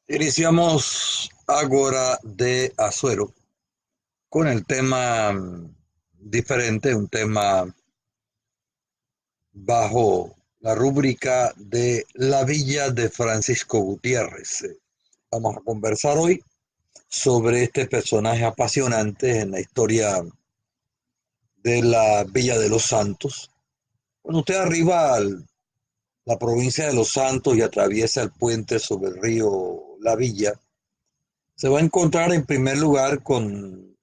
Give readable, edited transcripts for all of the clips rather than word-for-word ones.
Iniciamos Ágora de Azuero con el tema diferente, un tema bajo la rúbrica de la Villa de Francisco Gutiérrez. Vamos a conversar hoy sobre este personaje apasionante en la historia de la Villa de los Santos. Cuando usted arriba a la provincia de Los Santos y atraviesa el puente sobre el río La Villa, se va a encontrar en primer lugar con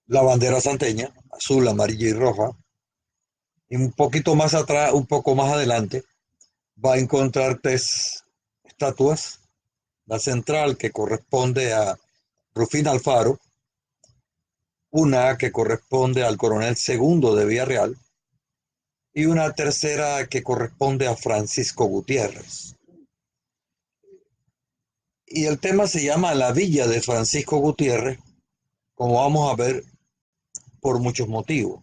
la bandera santeña, azul, amarilla y roja, y un poquito más atrás, un poco más adelante, va a encontrar tres estatuas, la central que corresponde a Rufín Alfaro, una que corresponde al coronel segundo de Villarreal y una tercera que corresponde a Francisco Gutiérrez. Y el tema se llama La Villa de Francisco Gutiérrez, como vamos a ver, por muchos motivos.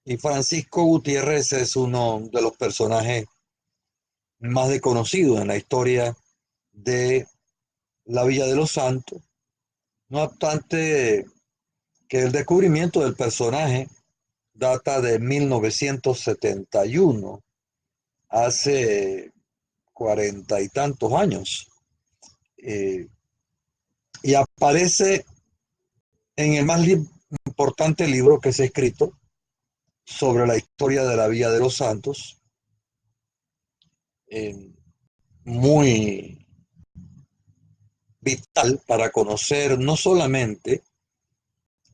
Y Francisco Gutiérrez es uno de los personajes más desconocidos en la historia de la Villa de los Santos, no obstante que el descubrimiento del personaje data de 1971, hace cuarenta y tantos años, eh, y aparece en el más importante libro que se ha escrito sobre la historia de la Villa de los Santos, eh, muy vital para conocer no solamente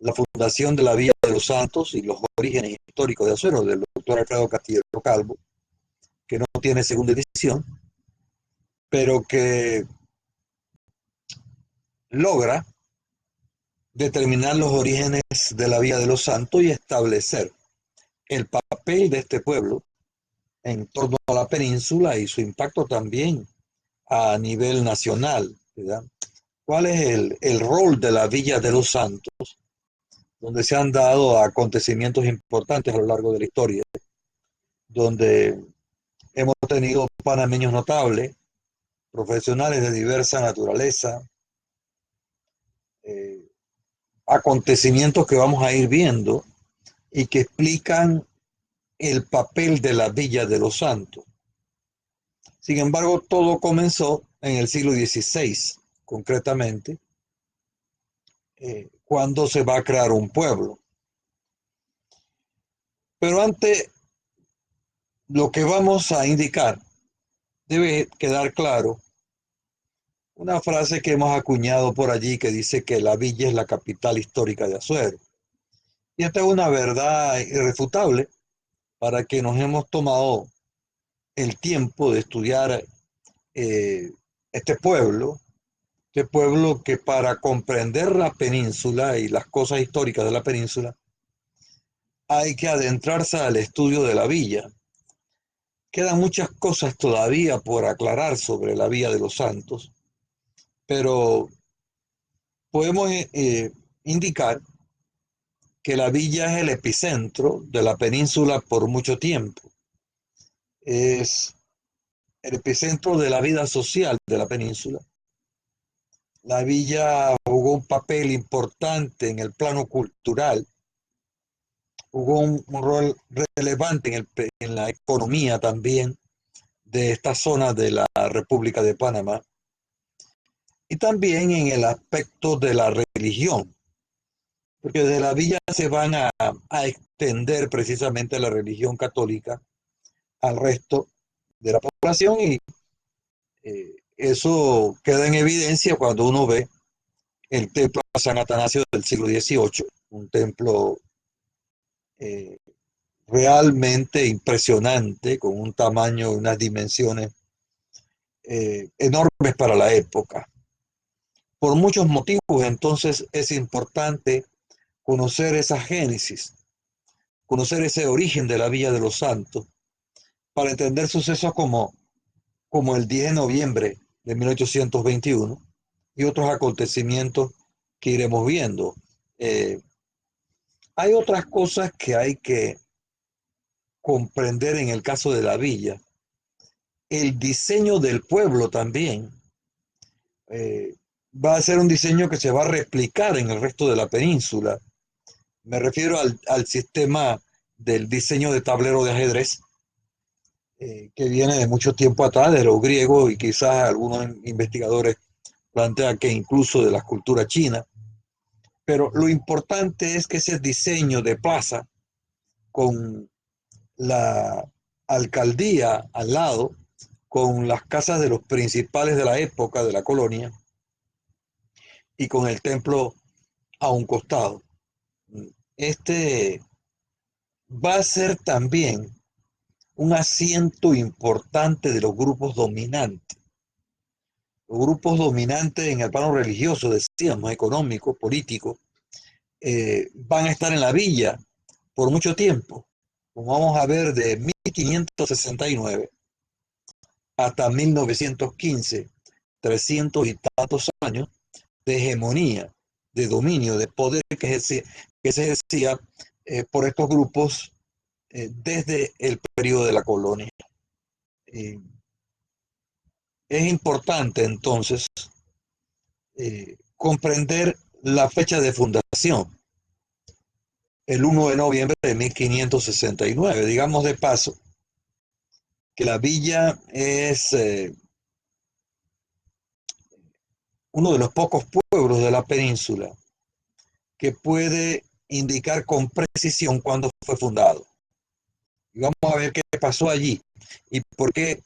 la fundación de la Villa de los Santos y los orígenes históricos de Azuero, del doctor Alfredo Castillo Calvo, que no tiene segunda edición, pero que logra determinar los orígenes de la Villa de los Santos y establecer el papel de este pueblo en torno a la península y su impacto también a nivel nacional, ¿verdad? ¿Cuál es el rol de la Villa de los Santos, donde se han dado acontecimientos importantes a lo largo de la historia, donde hemos tenido panameños notables, profesionales de diversa naturaleza, eh, acontecimientos que vamos a ir viendo y que explican el papel de la Villa de los Santos? Sin embargo, todo comenzó en el siglo XVI, concretamente, cuando se va a crear un pueblo. Pero antes, lo que vamos a indicar debe quedar claro una frase que hemos acuñado por allí que dice que la villa es la capital histórica de Azuero. Y esta es una verdad irrefutable para que nos hemos tomado el tiempo de estudiar eh, este pueblo, este pueblo que para comprender la península y las cosas históricas de la península hay que adentrarse al estudio de la villa. Quedan muchas cosas todavía por aclarar sobre la Villa de los Santos, pero podemos indicar que la villa es el epicentro de la península por mucho tiempo. Es el epicentro de la vida social de la península. La villa jugó un papel importante en el plano cultural, jugó un rol relevante en la economía también de esta zona de la República de Panamá y también en el aspecto de la religión, porque de la villa se van a extender precisamente la religión católica al resto de la población y eso queda en evidencia cuando uno ve el templo a San Atanasio del siglo XVIII, un templo eh, realmente impresionante, con un tamaño, unas dimensiones enormes para la época. Por muchos motivos, entonces, es importante conocer esa génesis, conocer ese origen de la Villa de los Santos, para entender sucesos como el 10 de noviembre de 1821 y otros acontecimientos que iremos viendo. Eh, Hay otras cosas que hay que comprender en el caso de la villa. El diseño del pueblo también eh, va a ser un diseño que se va a replicar en el resto de la península. Me refiero al sistema del diseño de tablero de ajedrez, que viene de mucho tiempo atrás, de los griegos, y quizás algunos investigadores plantean que incluso de la cultura china. Pero lo importante es que ese diseño de plaza, con la alcaldía al lado, con las casas de los principales de la época de la colonia y con el templo a un costado. Este va a ser también un asiento importante de los grupos dominantes. Los grupos dominantes en el plano religioso, decíamos, económico, político, van a estar en la villa por mucho tiempo, como vamos a ver de 1569 hasta 1915, 300 y tantos años de hegemonía, de dominio, de poder que se ejercía por estos grupos desde el periodo de la colonia. Eh, es importante entonces comprender la fecha de fundación, el 1 de noviembre de 1569. Digamos de paso que la villa es uno de los pocos pueblos de la península que puede indicar con precisión cuándo fue fundado. Y vamos a ver qué pasó allí y por qué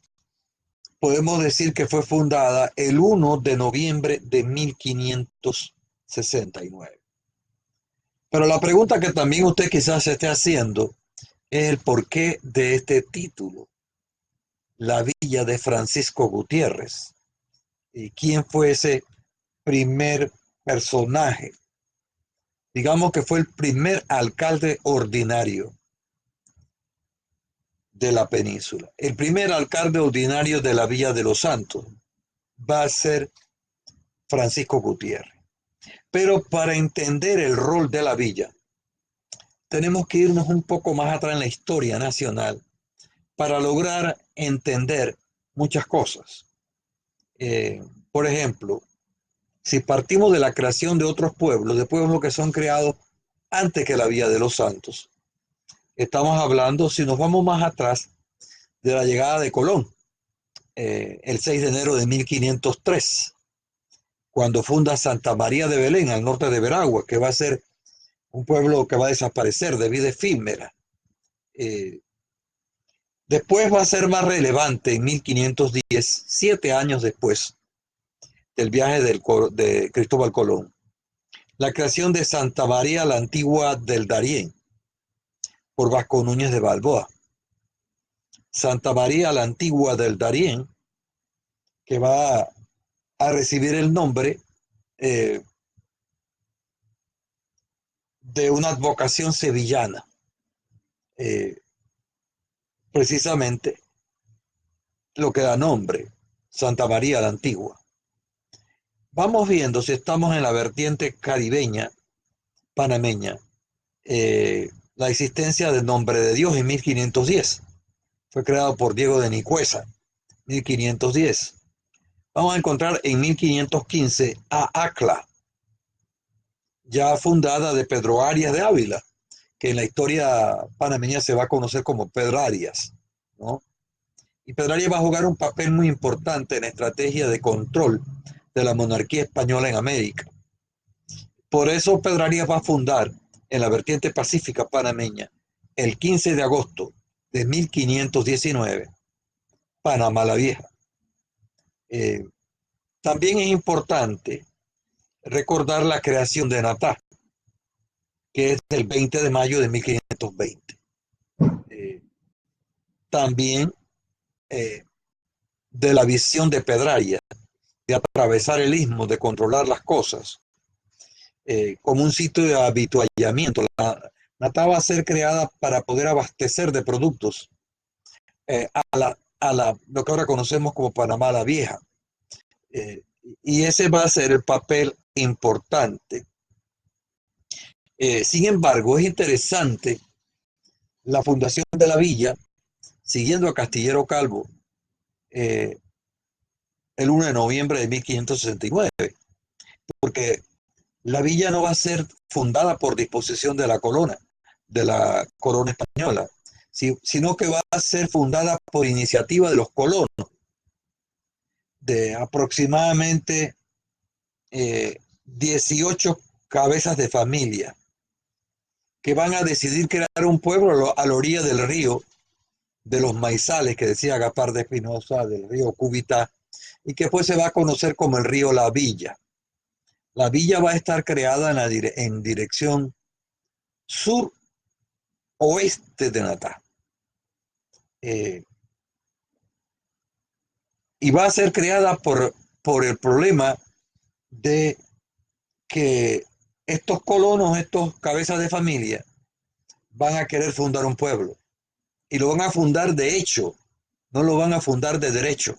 podemos decir que fue fundada el 1 de noviembre de 1569. Pero la pregunta que también usted quizás se esté haciendo es el porqué de este título, la villa de Francisco Gutiérrez. ¿Y quién fue ese primer personaje? Digamos que fue el primer alcalde ordinario de la península. El primer alcalde ordinario de la Villa de los Santos va a ser Francisco Gutiérrez. Pero para entender el rol de la villa, tenemos que irnos un poco más atrás en la historia nacional para lograr entender muchas cosas. Por ejemplo, si partimos de la creación de otros pueblos, de pueblos que son creados antes que la Villa de los Santos, estamos hablando, si nos vamos más atrás, de la llegada de Colón, el 6 de enero de 1503, cuando funda Santa María de Belén, al norte de Veragua, que va a ser un pueblo que va a desaparecer de vida efímera. Eh, Después va a ser más relevante en 1510, 7 años después del viaje de Cristóbal Colón, la creación de Santa María la Antigua del Darién por Vasco Núñez de Balboa. Santa María la Antigua del Darién, que va a recibir el nombre eh, de una advocación sevillana, eh, precisamente lo que da nombre, Santa María la Antigua. Vamos viendo si estamos en la vertiente caribeña, panameña, la existencia del Nombre de Dios en 1510. Fue creado por Diego de Nicuesa, 1510. Vamos a encontrar en 1515 a ACLA, ya fundada de Pedro Arias de Ávila, que en la historia panameña se va a conocer como Pedro Arias, ¿no? Y Pedro Arias va a jugar un papel muy importante en la estrategia de control de la monarquía española en América. Por eso Pedro Arias va a fundar en la vertiente pacífica panameña el 15 de agosto de 1519 Panamá la Vieja. Eh, También es importante recordar la creación de Natá, que es el 20 de mayo de 1520. Eh, También de la visión de Pedraria, de atravesar el istmo, de controlar las cosas, como un sitio de habituallamiento. Natá va a ser creada para poder abastecer de productos lo que ahora conocemos como Panamá la Vieja. Eh, y ese va a ser el papel importante. Sin embargo, es interesante la fundación de la villa, siguiendo a Castillero Calvo, eh, el 1 de noviembre de 1569, porque la villa no va a ser fundada por disposición de la corona española, sino que va a ser fundada por iniciativa de los colonos, de aproximadamente 18 cabezas de familia, que van a decidir crear un pueblo a la orilla del río de los Maizales, que decía Gaspar de Espinosa, del río Cúbita, y que después se va a conocer como el río La Villa. La villa va a estar creada en dirección sur-oeste de Natá. Y va a ser creada por el problema de que estos colonos, estos cabezas de familia, van a querer fundar un pueblo. Y lo van a fundar de hecho, no lo van a fundar de derecho.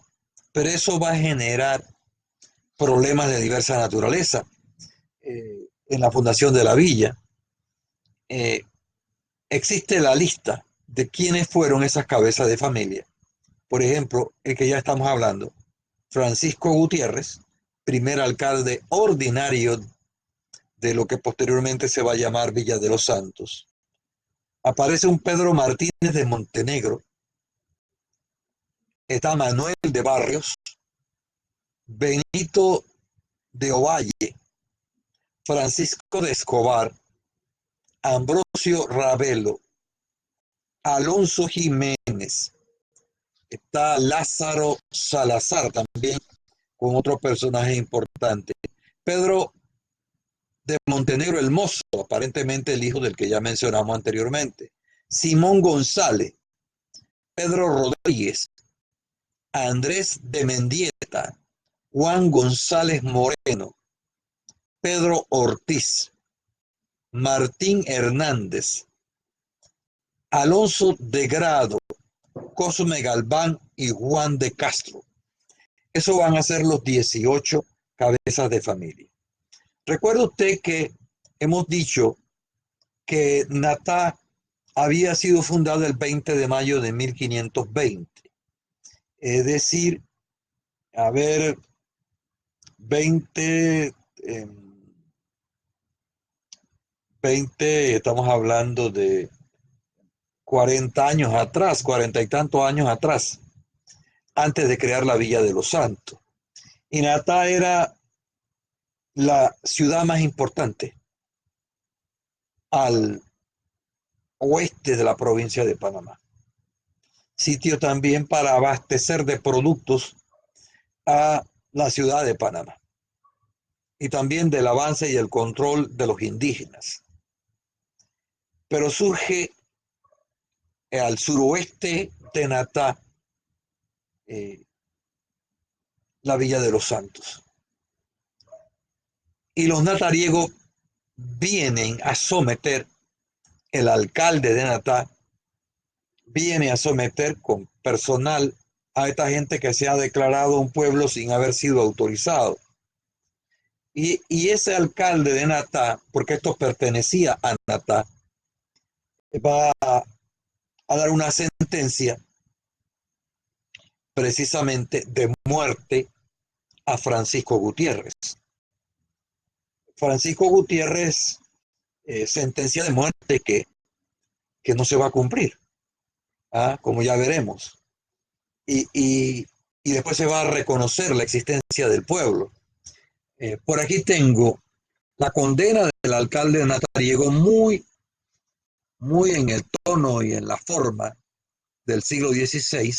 Pero eso va a generar problemas de diversa naturaleza. En la fundación de la villa, existe la lista de quiénes fueron esas cabezas de familia. Por ejemplo, el que ya estamos hablando, Francisco Gutiérrez, primer alcalde ordinario de lo que posteriormente se va a llamar Villa de los Santos. Aparece un Pedro Martínez de Montenegro, está Manuel de Barrios, Benito de Ovalle, Francisco de Escobar, Ambrosio Ravelo, Alonso Jiménez, está Lázaro Salazar también, con otro personaje importante. Pedro de Montenegro el Mozo, aparentemente el hijo del que ya mencionamos anteriormente. Simón González, Pedro Rodríguez, Andrés de Mendieta, Juan González Moreno, Pedro Ortiz, Martín Hernández, Alonso de Grado, Cosme Galván y Juan de Castro. Eso van a ser los 18 cabezas de familia. Recuerda usted que hemos dicho que Natá había sido fundada el 20 de mayo de 1520. Es decir, a ver, 20, 20, estamos hablando de 40 años atrás, 40 y tantos años atrás, antes de crear la Villa de los Santos. Y Natá era la ciudad más importante al oeste de la provincia de Panamá. Sitio también para abastecer de productos a la ciudad de Panamá. Y también del avance y el control de los indígenas. Pero surge al suroeste de Natá la Villa de los Santos. Y los natariegos vienen a someter, el alcalde de Natá viene a someter con personal a esta gente que se ha declarado un pueblo sin haber sido autorizado. Y ese alcalde de Natá, porque esto pertenecía a Natá, va a dar una sentencia precisamente de muerte a Francisco Gutiérrez. Francisco Gutiérrez, sentencia de muerte que no se va a cumplir, como ya veremos. Y después se va a reconocer la existencia del pueblo. Por aquí tengo la condena del alcalde de Natariego, muy en el tono y en la forma del siglo XVI,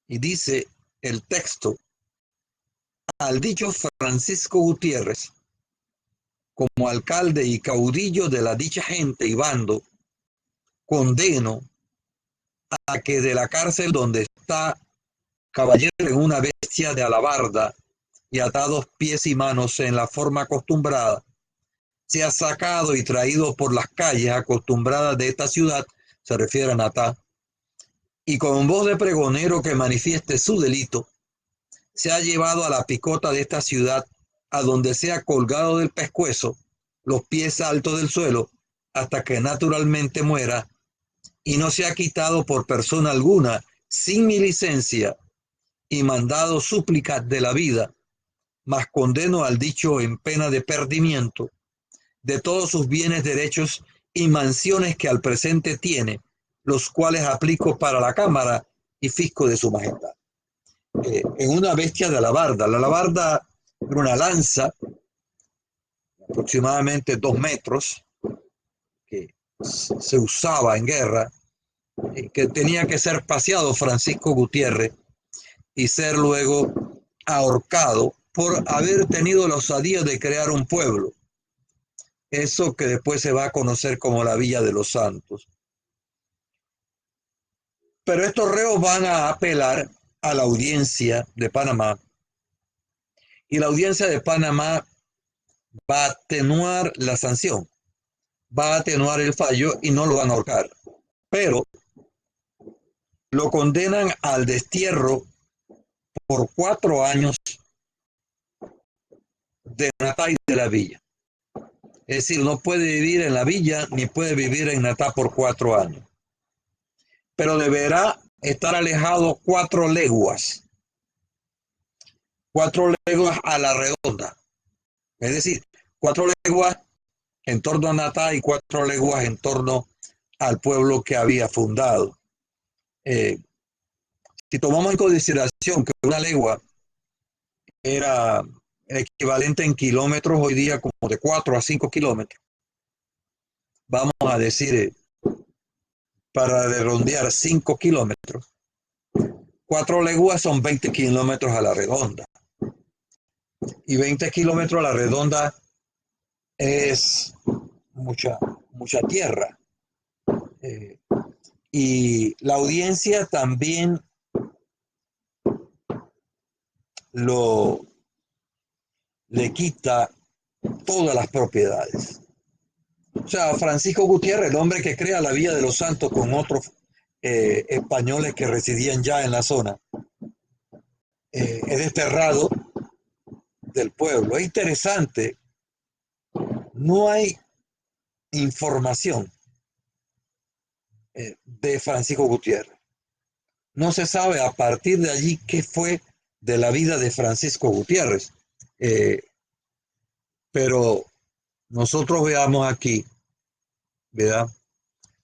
y dice el texto: al dicho Francisco Gutiérrez, como alcalde y caudillo de la dicha gente y bando, condeno a que de la cárcel donde está caballero en una bestia de alabarda y atados pies y manos en la forma acostumbrada, sea sacado y traído por las calles acostumbradas de esta ciudad, se refiere a Natá, y con voz de pregonero que manifieste su delito, se ha llevado a la picota de esta ciudad, a donde sea colgado del pescuezo, los pies altos del suelo, hasta que naturalmente muera, y no se ha quitado por persona alguna, sin mi licencia, y mandado súplica de la vida, mas condeno al dicho en pena de perdimiento de todos sus bienes, derechos y mansiones que al presente tiene, los cuales aplico para la cámara y fisco de su majestad. En una bestia de alabarda. La alabarda era una lanza, aproximadamente 2 metros, que se usaba en guerra, que tenía que ser paseado Francisco Gutiérrez y ser luego ahorcado por haber tenido la osadía de crear un pueblo. Eso que después se va a conocer como la Villa de los Santos. Pero estos reos van a apelar a la audiencia de Panamá y la audiencia de Panamá va a atenuar la sanción, va a atenuar el fallo y no lo van a ahorcar. Pero lo condenan al destierro por 4 años de Natá y de la villa. Es decir, no puede vivir en la villa ni puede vivir en Natá por 4 años. Pero deberá estar alejado 4 leguas. 4 leguas a la redonda. Es decir, 4 leguas en torno a Natá y 4 leguas en torno al pueblo que había fundado. Si tomamos en consideración que una legua era el equivalente en kilómetros hoy día como de 4 a 5 kilómetros, vamos a decir, para redondear 5 kilómetros, 4 leguas son 20 kilómetros a la redonda. Y 20 kilómetros a la redonda es mucha tierra. Y la audiencia también le quita todas las propiedades. O sea, Francisco Gutiérrez, el hombre que crea la Villa de los Santos con otros españoles que residían ya en la zona, es desterrado del pueblo. Es interesante, no hay información de Francisco Gutiérrez. No se sabe a partir de allí qué fue de la vida de Francisco Gutiérrez. Pero nosotros veamos aquí, ¿verdad?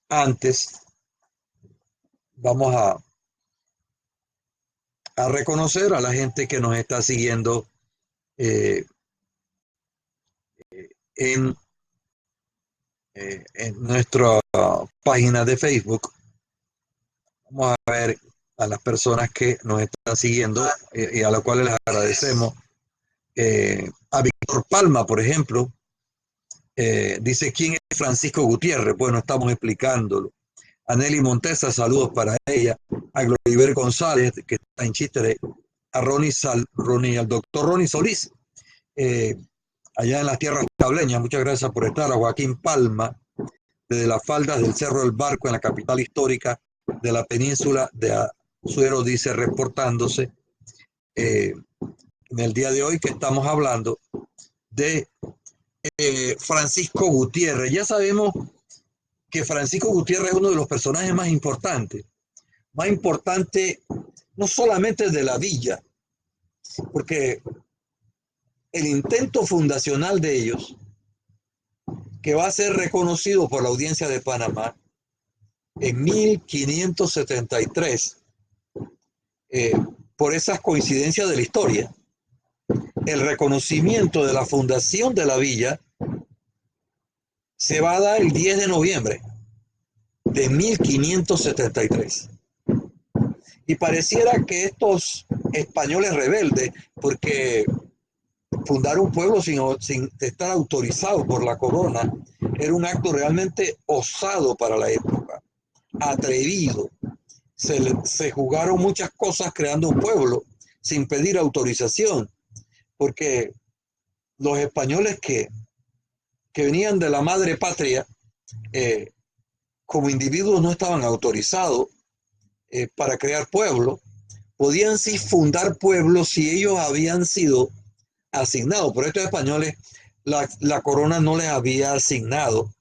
Antes vamos a reconocer a la gente que nos está siguiendo eh, en, en nuestra página de Facebook. Vamos a ver a las personas que nos están siguiendo y a las cuales les agradecemos. A Víctor Palma, por ejemplo, dice, ¿quién es Francisco Gutiérrez? Bueno, estamos explicándolo. A Nelly Montesa, saludos para ella. A Gloriver González, que está en Chitre. A al doctor Ronnie Solís, allá en las tierras tableñas. Muchas gracias por estar. A Joaquín Palma, desde las faldas del Cerro del Barco, en la capital histórica de la península de Azuero, dice, reportándose en el día de hoy que estamos hablando de Francisco Gutiérrez. Ya sabemos que Francisco Gutiérrez es uno de los personajes más importante no solamente de la villa, porque el intento fundacional de ellos, que va a ser reconocido por la audiencia de Panamá en 1573, por esas coincidencias de la historia, el reconocimiento de la fundación de la villa se va a dar el 10 de noviembre de 1573. Y pareciera que estos españoles rebeldes, porque fundar un pueblo sin estar autorizado por la corona era un acto realmente osado para la época, atrevido. Se jugaron muchas cosas creando un pueblo sin pedir autorización, porque los españoles que venían de la madre patria, como individuos no estaban autorizados para crear pueblos. Podían sí fundar pueblos si ellos habían sido asignados. Por estos españoles, la corona no les había asignado,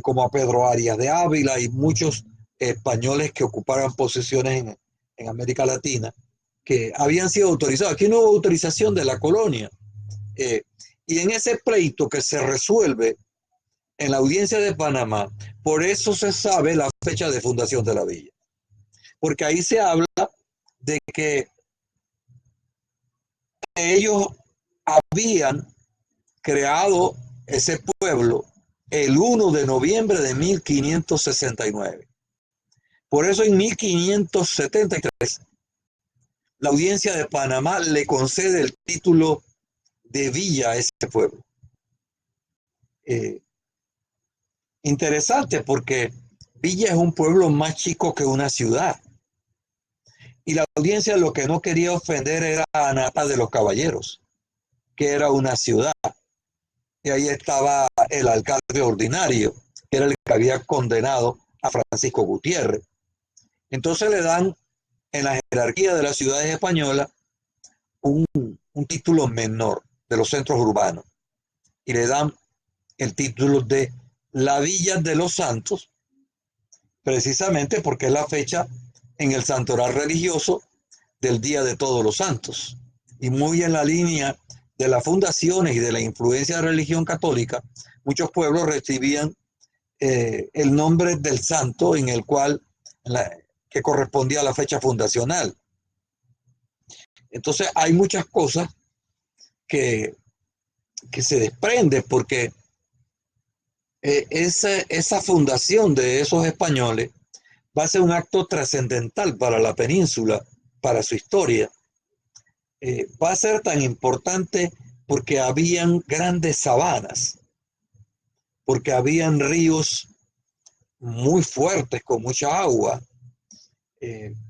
como a Pedro Arias de Ávila y muchos españoles que ocupaban posiciones en América Latina. que habían sido autorizados. Aquí no hubo autorización de la colonia. Eh, y en ese pleito que se resuelve en la audiencia de Panamá, por eso se sabe la fecha de fundación de la villa. Porque ahí se habla de que ellos habían creado ese pueblo el 1 de noviembre de 1569. Por eso en 1573 la audiencia de Panamá le concede el título de villa a ese pueblo. Interesante porque Villa es un pueblo más chico que una ciudad. Y la audiencia lo que no quería ofender era a Nata de los Caballeros, que era una ciudad. Y ahí estaba el alcalde ordinario, que era el que había condenado a Francisco Gutiérrez. Entonces le dan en la jerarquía de las ciudades españolas un título menor de los centros urbanos y le dan el título de la Villa de los Santos, precisamente porque es la fecha en el santoral religioso del Día de Todos los Santos. Y muy en la línea de las fundaciones y de la influencia de la religión católica, muchos pueblos recibían el nombre del santo en el cual, que correspondía a la fecha fundacional. Entonces hay muchas cosas que, que se desprenden porque esa fundación de esos españoles va a ser un acto trascendental para la península, para su historia. Va a ser tan importante porque habían grandes sabanas, porque habían ríos muy fuertes con mucha agua,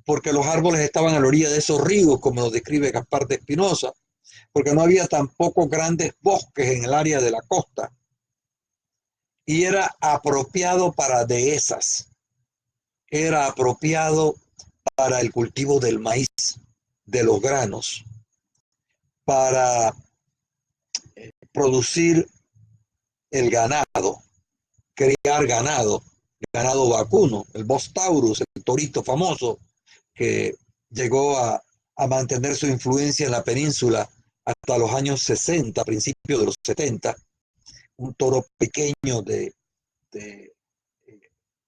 porque los árboles estaban a la orilla de esos ríos, como lo describe Gaspar de Espinosa, porque no había tampoco grandes bosques en el área de la costa, y era apropiado para dehesas, era apropiado para el cultivo del maíz, de los granos, para producir el ganado, criar ganado, ganado vacuno, el Bos Taurus, el torito famoso, que llegó a mantener su influencia en la península hasta los años 60, principios de los 70, un toro pequeño de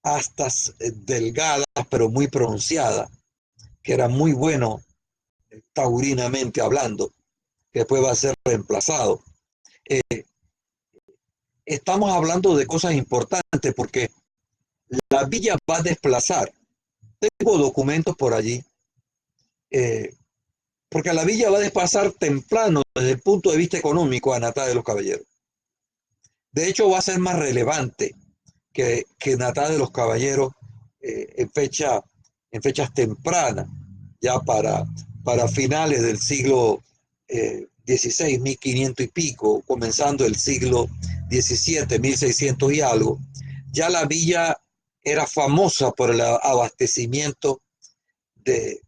astas delgadas pero muy pronunciadas, que era muy bueno taurinamente hablando, que después va a ser reemplazado. Eh, Estamos hablando de cosas importantes porque la villa va a desplazar. Tengo documentos por allí, eh, porque la villa va a desplazar temprano desde el punto de vista económico a Natá de los Caballeros. De hecho, va a ser más relevante que Natá de los Caballeros en fechas tempranas, ya para finales del siglo XVI, 1500 y pico, comenzando el siglo XVII, 1600 y algo. Ya la villa era famosa por el abastecimiento de,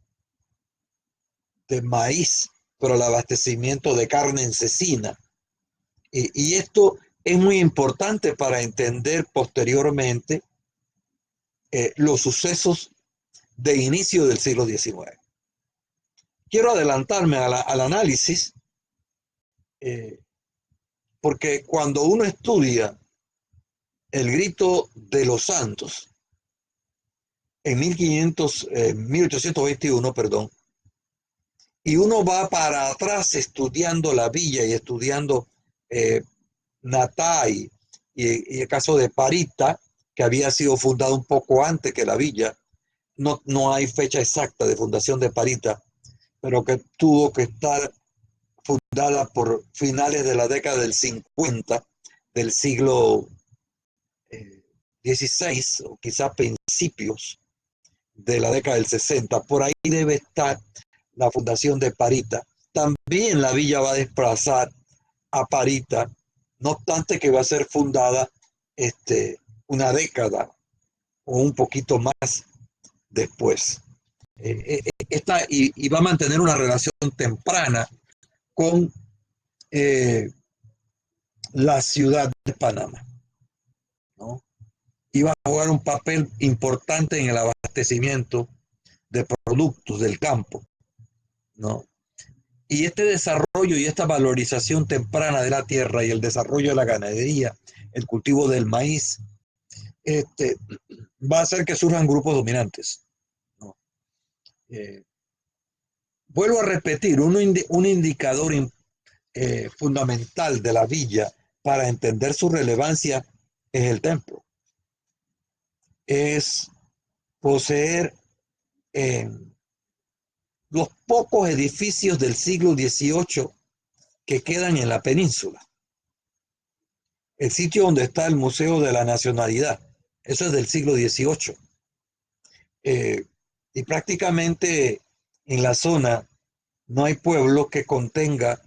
de maíz, por el abastecimiento de carne en cecina. Y esto es muy importante para entender posteriormente los sucesos de inicio del siglo XIX. Quiero adelantarme al análisis, eh, porque cuando uno estudia el grito de los santos en 1821, perdón, y uno va para atrás estudiando la villa y estudiando Natay y el caso de Parita, que había sido fundado un poco antes que la villa, no hay fecha exacta de fundación de Parita, pero que tuvo que estar fundada por finales de la década del 50 del siglo XVI, o quizás principios de la década del 60. Por ahí debe estar la fundación de Parita. También la villa va a desplazar a Parita, no obstante que va a ser fundada una década o un poquito más después. Y va a mantener una relación temprana con la ciudad de Panamá, ¿no? Iba a jugar un papel importante en el abastecimiento de productos del campo, ¿no? Y este desarrollo y esta valorización temprana de la tierra y el desarrollo de la ganadería, el cultivo del maíz, este, va a hacer que surjan grupos dominantes, ¿no? Eh, Vuelvo a repetir, un indicador fundamental de la villa para entender su relevancia es el templo. Es poseer eh, los pocos edificios del siglo XVIII que quedan en la península. El sitio donde está el Museo de la Nacionalidad, eso es del siglo XVIII. Eh, y prácticamente en la zona no hay pueblo que contenga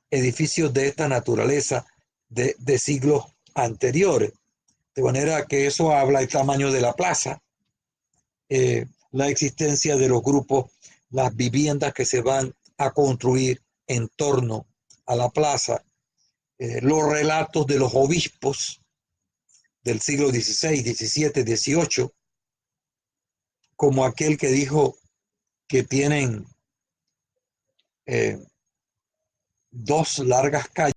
edificios de esta naturaleza de siglos anteriores. De manera que eso habla del tamaño de la plaza, la existencia de los grupos, las viviendas que se van a construir en torno a la plaza, los relatos de los obispos del siglo XVI, XVII, XVIII, como aquel que dijo que tienen eh, dos largas calles